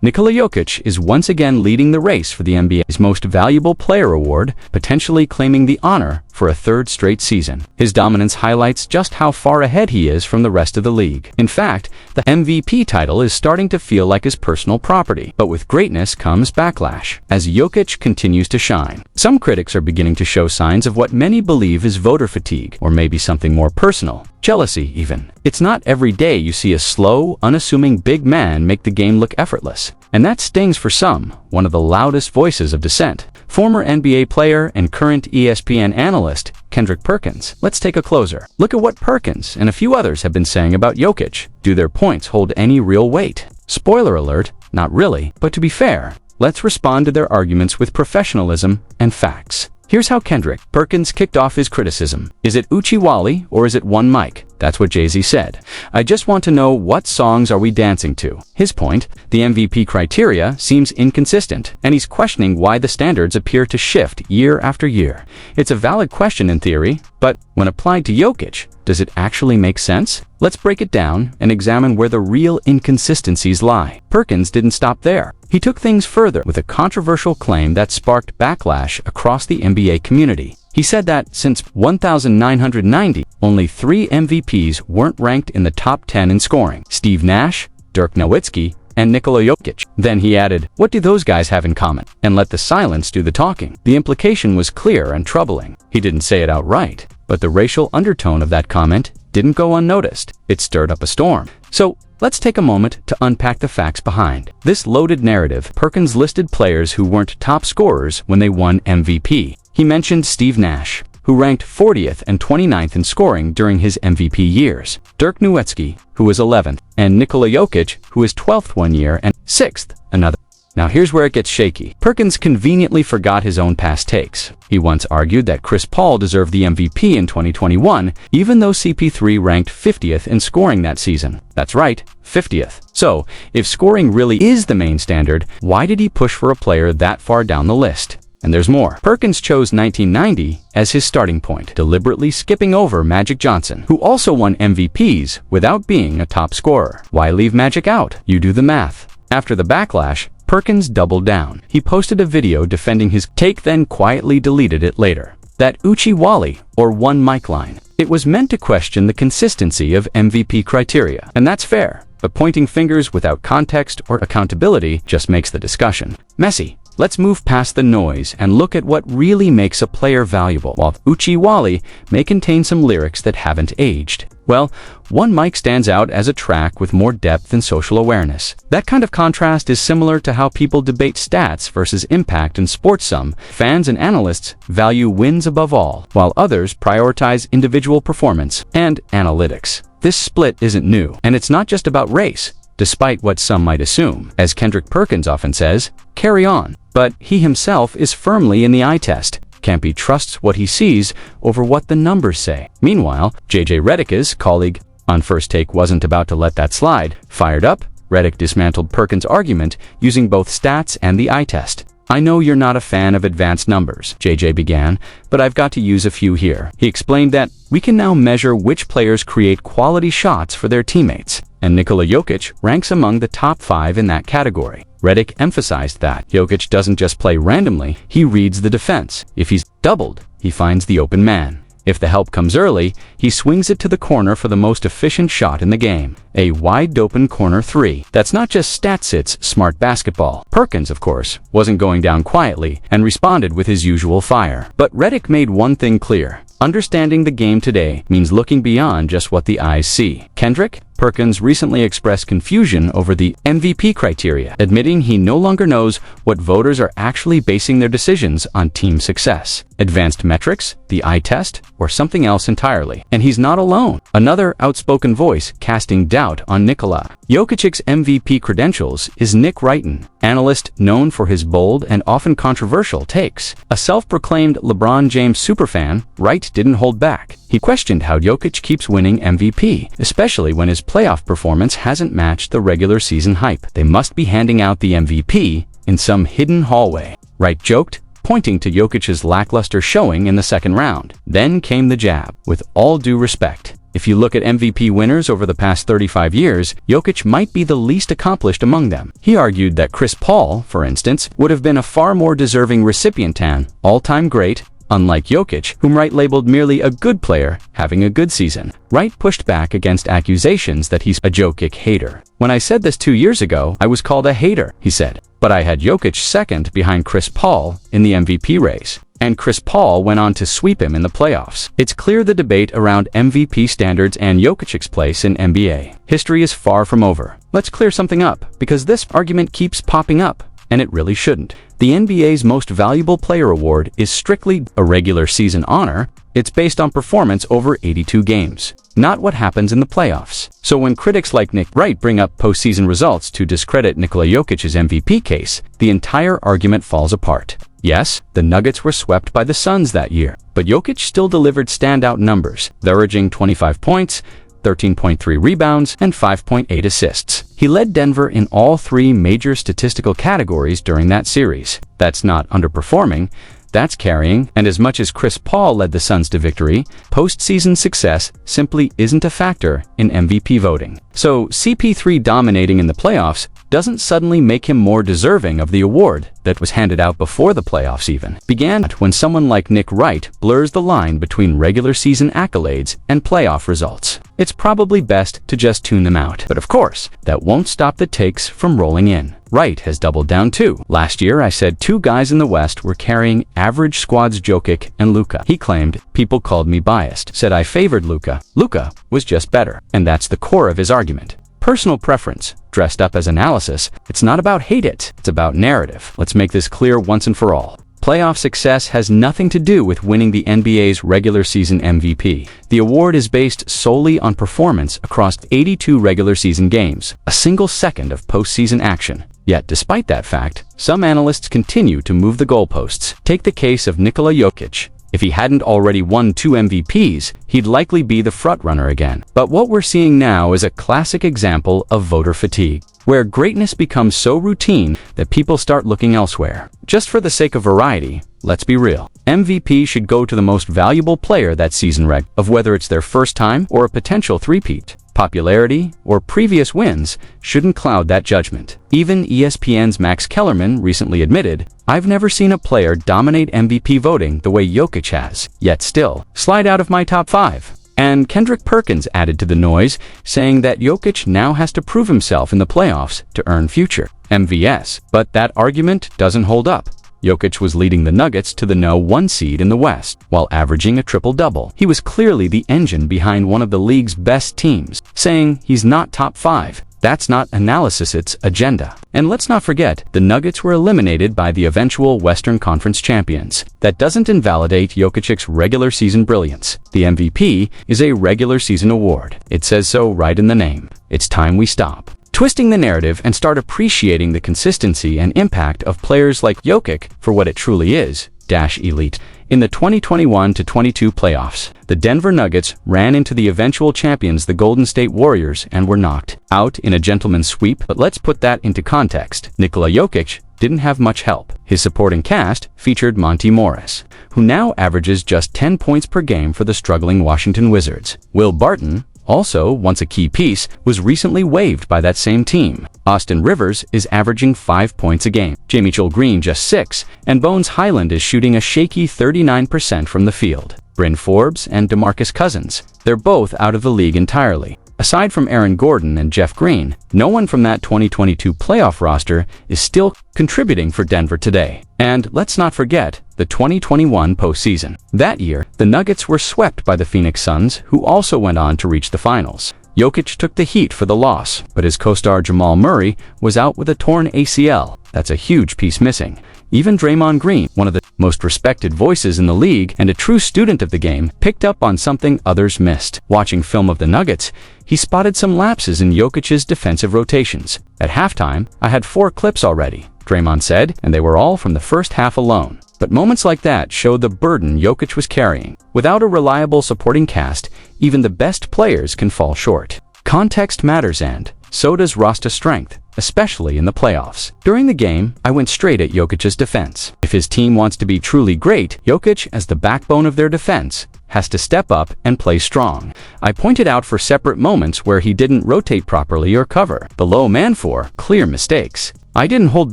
Nikola Jokic is once again leading the race for the NBA's Most Valuable Player award, potentially claiming the honor for a third straight season. His dominance highlights just how far ahead he is from the rest of the league. In fact, the MVP title is starting to feel like his personal property. But with greatness comes backlash, as Jokic continues to shine. Some critics are beginning to show signs of what many believe is voter fatigue, or maybe something more personal. Jealousy, even. It's not every day you see a slow, unassuming big man make the game look effortless. And that stings for some, one of the loudest voices of dissent. Former NBA player and current ESPN analyst, Kendrick Perkins. Let's take a closer look at what Perkins and a few others have been saying about Jokic. Do their points hold any real weight? Spoiler alert, not really. But to be fair, let's respond to their arguments with professionalism and facts. Here's how Kendrick Perkins kicked off his criticism. Is it Uchi-Wally or is it one mic? That's what Jay-Z said. I just want to know, what songs are we dancing to? His point, the MVP criteria seems inconsistent, and he's questioning why the standards appear to shift year after year. It's a valid question in theory, but when applied to Jokic, does it actually make sense? Let's break it down and examine where the real inconsistencies lie. Perkins didn't stop there. He took things further with a controversial claim that sparked backlash across the NBA community. He said that since 1990, only 3 MVPs weren't ranked in the top 10 in scoring: Steve Nash, Dirk Nowitzki, and Nikola Jokic. Then he added, what do those guys have in common? And let the silence do the talking. The implication was clear and troubling. He didn't say it outright, but the racial undertone of that comment didn't go unnoticed. It stirred up a storm. So let's take a moment to unpack the facts behind this loaded narrative. Perkins listed players who weren't top scorers when they won MVP. He mentioned Steve Nash, who ranked 40th and 29th in scoring during his MVP years, Dirk Nowitzki, who was 11th, and Nikola Jokic, who was 12th one year and 6th another. Now here's where it gets shaky. Perkins conveniently forgot his own past takes. He once argued that Chris Paul deserved the MVP in 2021, even though CP3 ranked 50th in scoring that season. That's right, 50th. So, if scoring really is the main standard, why did he push for a player that far down the list? And there's more. Perkins chose 1990 as his starting point, deliberately skipping over Magic Johnson, who also won MVPs without being a top scorer. Why leave Magic out? You do the math. After the backlash, Perkins doubled down. He posted a video defending his take, then quietly deleted it later. That Uchi-Wally, or one mic line. It was meant to question the consistency of MVP criteria. And that's fair, but pointing fingers without context or accountability just makes the discussion messy. Let's move past the noise and look at what really makes a player valuable. While Uchi-Wally may contain some lyrics that haven't aged, well, One Mic stands out as a track with more depth and social awareness. That kind of contrast is similar to how people debate stats versus impact in sports. Some fans and analysts value wins above all, while others prioritize individual performance and analytics. This split isn't new, and it's not just about race, despite what some might assume. As Kendrick Perkins often says, carry on. But he himself is firmly in the eye test. Campy trusts what he sees over what the numbers say. Meanwhile, Redick's colleague on First Take wasn't about to let that slide. Fired up, Redick dismantled Perkins' argument using both stats and the eye test. I know you're not a fan of advanced numbers, JJ began, but I've got to use a few here. He explained that we can now measure which players create quality shots for their teammates, and Nikola Jokic ranks among the top 5 in that category. Redick emphasized that Jokic doesn't just play randomly, he reads the defense. If he's doubled, he finds the open man. If the help comes early, he swings it to the corner for the most efficient shot in the game. A wide-open corner 3. That's not just stats, it's smart basketball. Perkins, of course, wasn't going down quietly and responded with his usual fire. But Redick made one thing clear. Understanding the game today means looking beyond just what the eyes see. Kendrick Perkins recently expressed confusion over the MVP criteria, admitting he no longer knows what voters are actually basing their decisions on: team success, advanced metrics, the eye test, or something else entirely. And he's not alone. Another outspoken voice casting doubt on Nikola Jokic's MVP credentials is Nick Wrighton, analyst known for his bold and often controversial takes. A self-proclaimed LeBron James superfan, Wright didn't hold back. He questioned how Jokic keeps winning MVP, especially when his playoff performance hasn't matched the regular season hype. They must be handing out the MVP in some hidden hallway, Wright joked, pointing to Jokic's lackluster showing in the second round. Then came the jab. With all due respect, If you look at MVP winners over the past 35 years, Jokic might be the least accomplished among them. He argued that Chris Paul, for instance, would have been a far more deserving recipient than all-time great, unlike Jokic, whom Wright labeled merely a good player having a good season. Wright pushed back against accusations that he's a Jokic hater. "When I said this 2 years ago, I was called a hater," he said. "But I had Jokic second behind Chris Paul in the MVP race. And Chris Paul went on to sweep him in the playoffs." It's clear the debate around MVP standards and Jokic's place in NBA history is far from over. Let's clear something up, because this argument keeps popping up, and it really shouldn't. The NBA's Most Valuable Player award is strictly a regular season honor. It's based on performance over 82 games, not what happens in the playoffs. So when critics like Nick Wright bring up postseason results to discredit Nikola Jokic's MVP case, the entire argument falls apart. Yes, the Nuggets were swept by the Suns that year, but Jokic still delivered standout numbers, averaging 25 points, 13.3 rebounds, and 5.8 assists. He led Denver in all 3 major statistical categories during that series. That's not underperforming, that's carrying, and as much as Chris Paul led the Suns to victory, postseason success simply isn't a factor in MVP voting. So CP3 dominating in the playoffs doesn't suddenly make him more deserving of the award that was handed out before the playoffs even began, when someone like Nick Wright blurs the line between regular season accolades and playoff results. It's probably best to just tune them out. But of course, that won't stop the takes from rolling in. Wright has doubled down too. "Last year I said 2 guys in the West were carrying average squads, Jokic and Luka. He claimed people called me biased. Said I favored Luka. Luka was just better." And that's the core of his argument. Personal preference, dressed up as analysis. It's not about hate it's about narrative. Let's make this clear once and for all. Playoff success has nothing to do with winning the NBA's regular season MVP. The award is based solely on performance across 82 regular season games, a single second of postseason action. Yet, despite that fact, some analysts continue to move the goalposts. Take the case of Nikola Jokic. If he hadn't already won 2 MVPs, he'd likely be the frontrunner again. But what we're seeing now is a classic example of voter fatigue, where greatness becomes so routine that people start looking elsewhere. Just for the sake of variety, let's be real. MVP should go to the most valuable player that season, of whether it's their first time or a potential three-peat. Popularity or previous wins shouldn't cloud that judgment. Even ESPN's Max Kellerman recently admitted, "I've never seen a player dominate MVP voting the way Jokic has, yet still slide out of my top 5. And Kendrick Perkins added to the noise, saying that Jokic now has to prove himself in the playoffs to earn future MVS. But that argument doesn't hold up. Jokic was leading the Nuggets to the #1 seed in the West, while averaging a triple-double. He was clearly the engine behind one of the league's best teams. Saying he's not top 5, that's not analysis, it's agenda. And let's not forget, the Nuggets were eliminated by the eventual Western Conference champions. That doesn't invalidate Jokic's regular season brilliance. The MVP is a regular season award. It says so right in the name. It's time we stop twisting the narrative and start appreciating the consistency and impact of players like Jokic for what it truly is, elite. In the 2021-22 playoffs, the Denver Nuggets ran into the eventual champions, the Golden State Warriors, and were knocked out in a gentleman's sweep. But let's put that into context. Nikola Jokic didn't have much help. His supporting cast featured Monty Morris, who now averages just 10 points per game for the struggling Washington Wizards. Will Barton, also once a key piece, was recently waived by that same team. Austin Rivers is averaging 5 points a game. Jamie Green just 6, and Bones Highland is shooting a shaky 39% from the field. Bryn Forbes and DeMarcus Cousins, they're both out of the league entirely. Aside from Aaron Gordon and Jeff Green, no one from that 2022 playoff roster is still contributing for Denver today. And let's not forget the 2021 postseason. That year, the Nuggets were swept by the Phoenix Suns, who also went on to reach the finals. Jokic took the heat for the loss, but his co-star Jamal Murray was out with a torn ACL. That's a huge piece missing. Even Draymond Green, one of the most respected voices in the league and a true student of the game, picked up on something others missed. Watching film of the Nuggets, he spotted some lapses in Jokic's defensive rotations. "At halftime, I had 4 clips already," Draymond said, "and they were all from the first half alone." But moments like that showed the burden Jokic was carrying. Without a reliable supporting cast, even the best players can fall short. Context matters, and so does roster strength, especially in the playoffs. During the game, I went straight at Jokic's defense. If his team wants to be truly great, Jokic, as the backbone of their defense, has to step up and play strong. I pointed out for separate moments where he didn't rotate properly or cover below man for clear mistakes. I didn't hold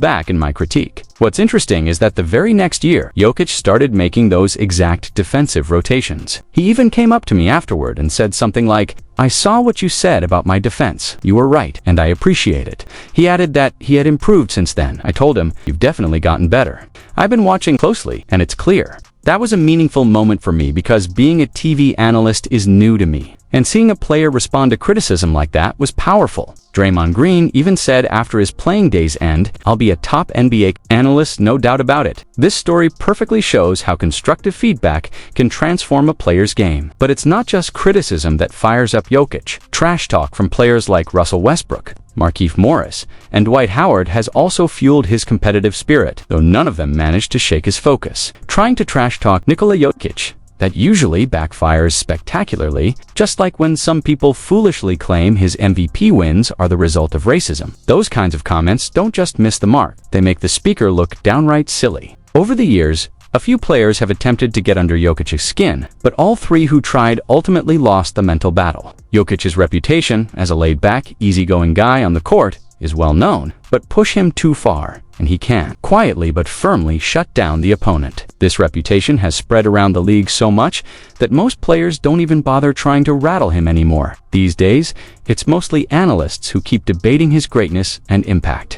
back in my critique. What's interesting is that the very next year, Jokic started making those exact defensive rotations. He even came up to me afterward and said something like, "I saw what you said about my defense. You were right, and I appreciate it." He added that he had improved since then. I told him, "You've definitely gotten better. I've been watching closely, and it's clear." That was a meaningful moment for me because being a TV analyst is new to me, and seeing a player respond to criticism like that was powerful. Draymond Green even said after his playing days end, "I'll be a top NBA analyst, no doubt about it." This story perfectly shows how constructive feedback can transform a player's game. But it's not just criticism that fires up Jokic. Trash talk from players like Russell Westbrook, Markieff Morris, and Dwight Howard has also fueled his competitive spirit, though none of them managed to shake his focus. Trying to trash talk Nikola Jokic, that usually backfires spectacularly, just like when some people foolishly claim his MVP wins are the result of racism. Those kinds of comments don't just miss the mark, they make the speaker look downright silly. Over the years, a few players have attempted to get under Jokic's skin, but all three who tried ultimately lost the mental battle. Jokic's reputation as a laid-back, easygoing guy on the court is well known, but push him too far, and he can, quietly but firmly, shut down the opponent. This reputation has spread around the league so much that most players don't even bother trying to rattle him anymore. These days, it's mostly analysts who keep debating his greatness and impact.